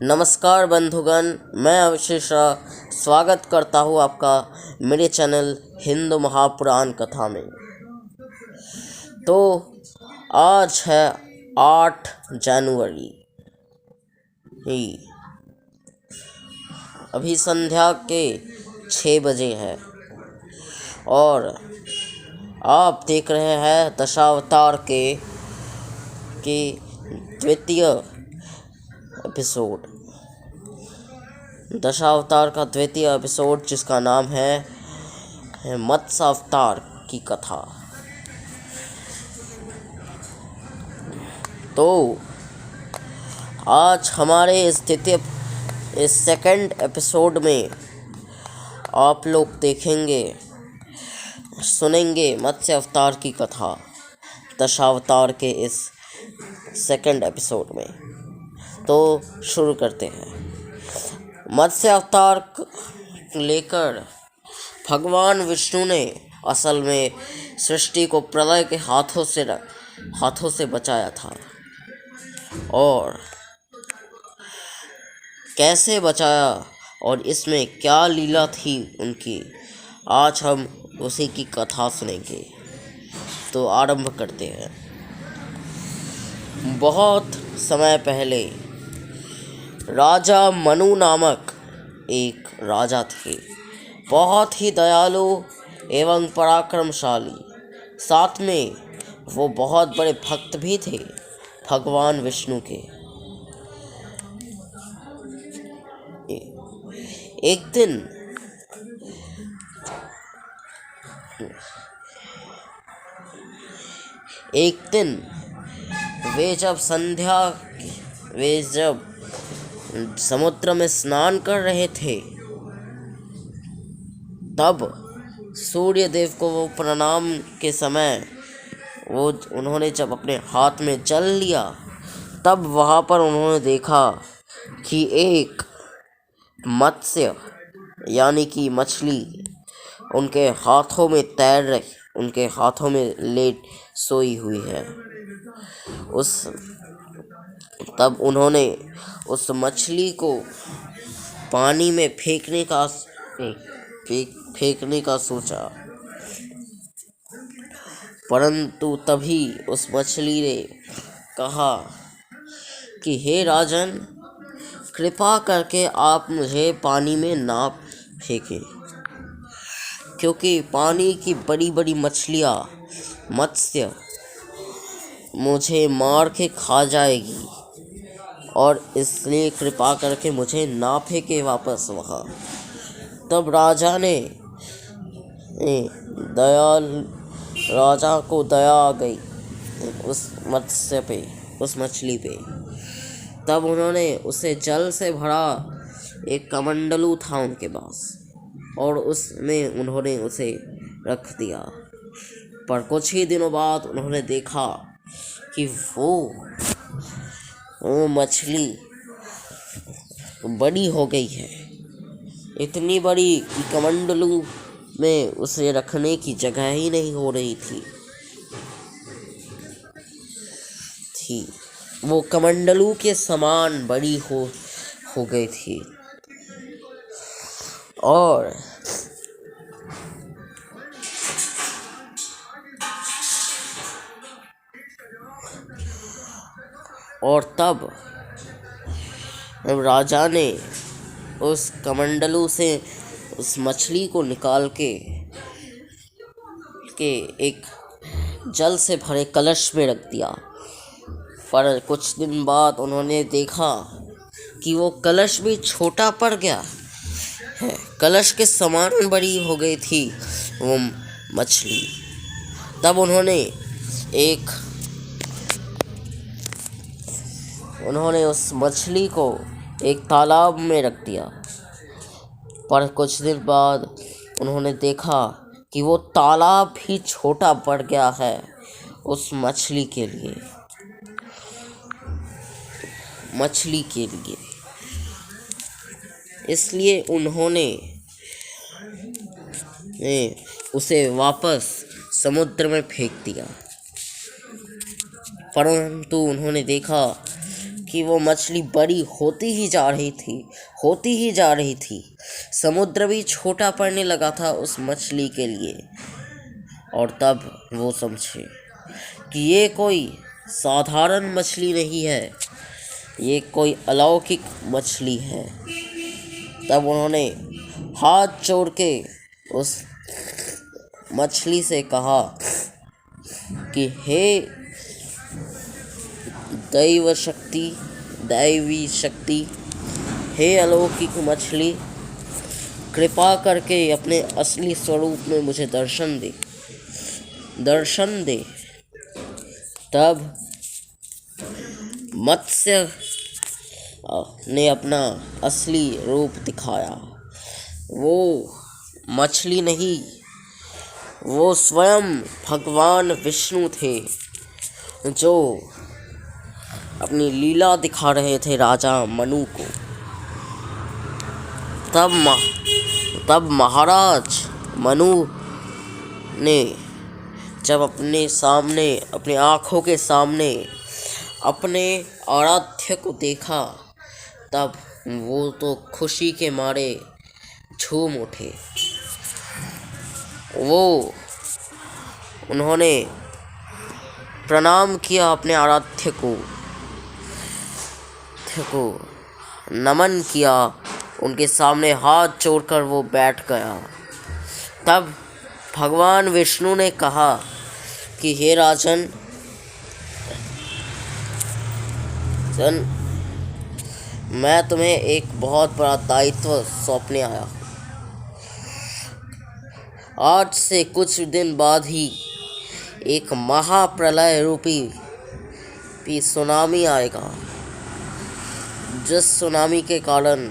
नमस्कार बंधुगण, मैं अवशेष स्वागत करता हूँ आपका मेरे चैनल हिंदू महापुराण कथा में। तो आज है 8 जनवरी। अभी संध्या के 6 बजे है और आप देख रहे हैं दशावतार के द्वितीय एपिसोड। दशावतार का द्वितीय एपिसोड जिसका नाम है मत्स्य अवतार की कथा। तो आज हमारे इस सेकंड एपिसोड में आप लोग सुनेंगे मत्स्य अवतार की कथा दशावतार के इस सेकंड एपिसोड में। तो शुरू करते हैं। मत्स्य अवतार लेकर भगवान विष्णु ने असल में सृष्टि को प्रलय के हाथों से बचाया था। और कैसे बचाया और इसमें क्या लीला थी उनकी, आज हम उसी की कथा सुनेंगे। तो आरंभ करते हैं। बहुत समय पहले राजा मनु नामक एक राजा थे, बहुत ही दयालु एवं पराक्रमशाली। साथ में वो बहुत बड़े भक्त भी थे भगवान विष्णु के। एक दिन वे जब समुद्र में स्नान कर रहे थे, तब सूर्य देव को वो प्रणाम के समय उन्होंने जब अपने हाथ में जल लिया, तब वहाँ पर उन्होंने देखा कि एक मत्स्य यानी कि मछली उनके हाथों में लेट सोई हुई है। तब उन्होंने उस मछली को पानी में फेंकने का सोचा, परंतु तभी उस मछली ने कहा कि हे राजन, कृपा करके आप मुझे पानी में ना फेंकें, क्योंकि पानी की बड़ी बड़ी मत्स्य मुझे मार के खा जाएगी, और इसलिए कृपा करके मुझे ना फेंके वापस वहाँ। तब राजा को दया आ गई उस मछली पे। तब उन्होंने उसे जल से भरा एक कमंडलू था उनके पास, और उसमें उन्होंने उसे रख दिया। पर कुछ ही दिनों बाद उन्होंने देखा कि वो मछली बड़ी हो गई है, इतनी बड़ी कि कमंडलू में उसे रखने की जगह ही नहीं हो रही थी। वो कमंडलू के समान बड़ी हो गई थी। और तब राजा ने उस कमंडलू से उस मछली को निकाल के एक जल से भरे कलश में रख दिया। पर कुछ दिन बाद उन्होंने देखा कि वो कलश भी छोटा पड़ गया है, कलश के समान बड़ी हो गई थी वो मछली। तब उन्होंने उस मछली को एक तालाब में रख दिया। पर कुछ दिन बाद उन्होंने देखा कि वो तालाब भी छोटा पड़ गया है उस मछली के लिए। इसलिए उन्होंने उसे वापस समुद्र में फेंक दिया। परंतु उन्होंने देखा कि वो मछली बड़ी होती ही जा रही थी। समुद्र भी छोटा पड़ने लगा था उस मछली के लिए। और तब वो समझे कि ये कोई साधारण मछली नहीं है, ये कोई अलौकिक मछली है। तब उन्होंने हाथ जोड़ के उस मछली से कहा कि हे दैवी शक्ति, हे अलौकिक मछली, कृपा करके अपने असली स्वरूप में मुझे दर्शन दे। तब मत्स्य ने अपना असली रूप दिखाया। वो मछली नहीं, वो स्वयं भगवान विष्णु थे, जो अपनी लीला दिखा रहे थे राजा मनु को। तब महाराज मनु ने जब अपनी आँखों के सामने अपने आराध्य को देखा, तब वो तो खुशी के मारे झूम उठे। उन्होंने प्रणाम किया अपने आराध्य को नमन किया, उनके सामने हाथ जोड़कर वो बैठ गया। तब भगवान विष्णु ने कहा कि हे राजन, मैं तुम्हें एक बहुत बड़ा दायित्व सौंपने आया हूँ। आज से कुछ दिन बाद ही एक महाप्रलय रूपी सुनामी आएगा, जिस सुनामी के कारण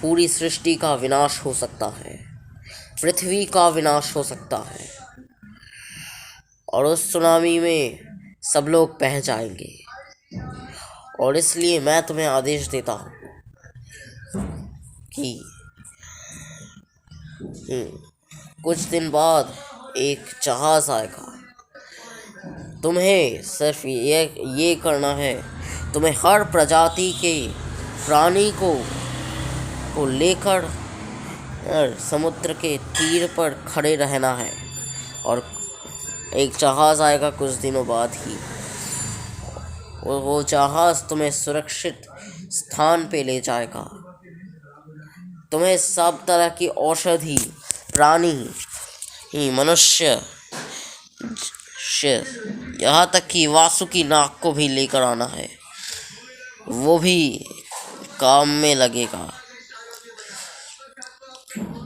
पूरी सृष्टि का विनाश हो सकता है, पृथ्वी का विनाश हो सकता है। और उस सुनामी में सब लोग बह जाएंगे। और इसलिए मैं तुम्हें आदेश देता हूँ कि कुछ दिन बाद एक जहाज आएगा। तुम्हें सिर्फ ये करना है, तुम्हें हर प्रजाति के प्राणी को लेकर समुद्र के तीर पर खड़े रहना है। और एक जहाज़ आएगा कुछ दिनों बाद ही, वो जहाज़ तुम्हें सुरक्षित स्थान पे ले जाएगा। तुम्हें सब तरह की औषधि, प्राणी, मनुष्य, यहाँ तक कि वासुकी नाग को भी लेकर आना है, वो भी काम में लगेगा।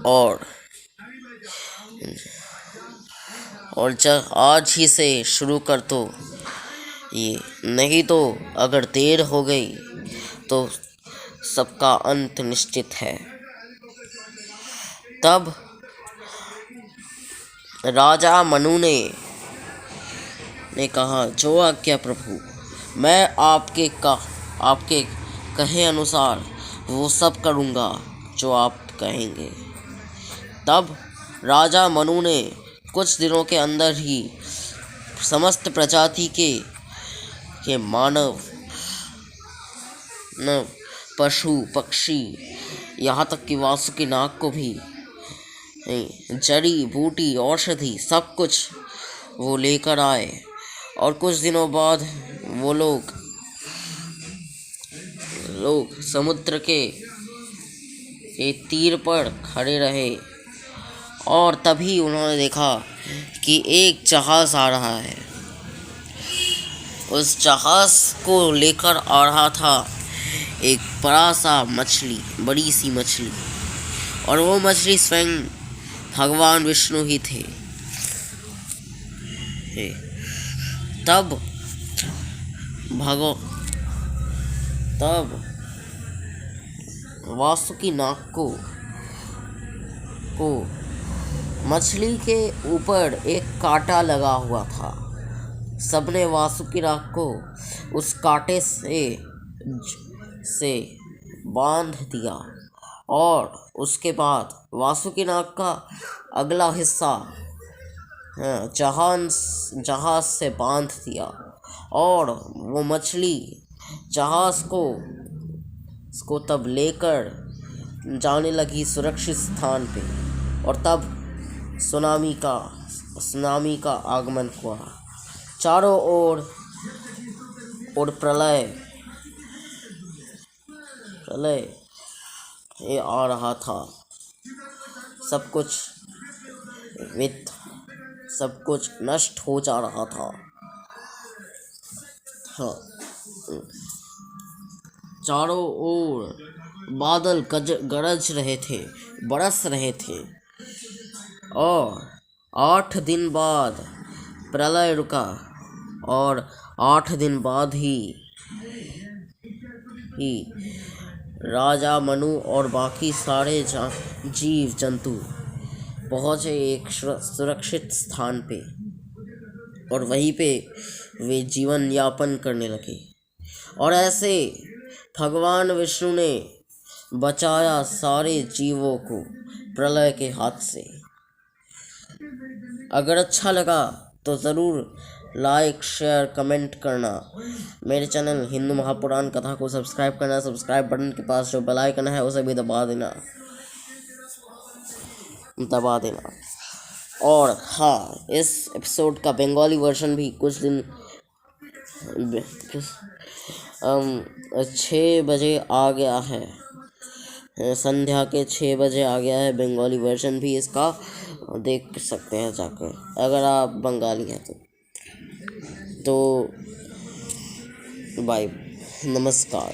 और आज ही से शुरू कर दो ये, नहीं तो अगर देर हो गई तो सबका अंत निश्चित है। तब राजा मनु ने कहा, जो आज्ञा प्रभु, मैं आपके कहे अनुसार वो सब करूँगा जो आप कहेंगे। तब राजा मनु ने कुछ दिनों के अंदर ही समस्त प्रजाति के मानव, पशु, पक्षी, यहाँ तक कि वासुकी नाग को भी जड़ी बूटी, औषधि, सब कुछ वो लेकर आए। और कुछ दिनों बाद वो लोग समुद्र के तीर पर खड़े रहे। और तभी उन्होंने देखा कि एक जहाज़ आ रहा है। उस जहाज़ को लेकर आ रहा था एक बड़ी सी मछली। और वो मछली स्वयं भगवान विष्णु ही थे। तब वासुकी नाग को मछली के ऊपर एक कांटा लगा हुआ था। सबने वासुकी नाग को उस कांटे से बांध दिया। और उसके बाद वासुकी नाग का अगला हिस्सा जहाज से बांध दिया। और वो मछली जहाज को तब लेकर जाने लगी सुरक्षित स्थान पे, और तब सुनामी का आगमन हुआ। चारों ओर प्रलय ये आ रहा था। सब कुछ नष्ट हो जा रहा था। हाँ, चारों ओर बादल गरज रहे थे, बरस रहे थे, और 8 दिन बाद प्रलय रुका, और 8 दिन बाद ही राजा मनु और बाकी सारे जीव जंतु पहुंचे एक सुरक्षित स्थान पे, और वहीं पे वे जीवन यापन करने लगे। और ऐसे भगवान विष्णु ने बचाया सारे जीवों को प्रलय के हाथ से। अगर अच्छा लगा तो ज़रूर लाइक, शेयर, कमेंट करना। मेरे चैनल हिंदू महापुराण कथा को सब्सक्राइब करना। सब्सक्राइब बटन के पास जो बेल आइकन है उसे भी दबा देना। और हाँ, इस एपिसोड का बंगाली वर्जन भी कुछ दिन 6 बजे आ गया है। संध्या के 6 बजे आ गया है। बंगाली वर्जन भी इसका देख सकते हैं जाकर, अगर आप बंगाली हैं तो बाय, नमस्कार।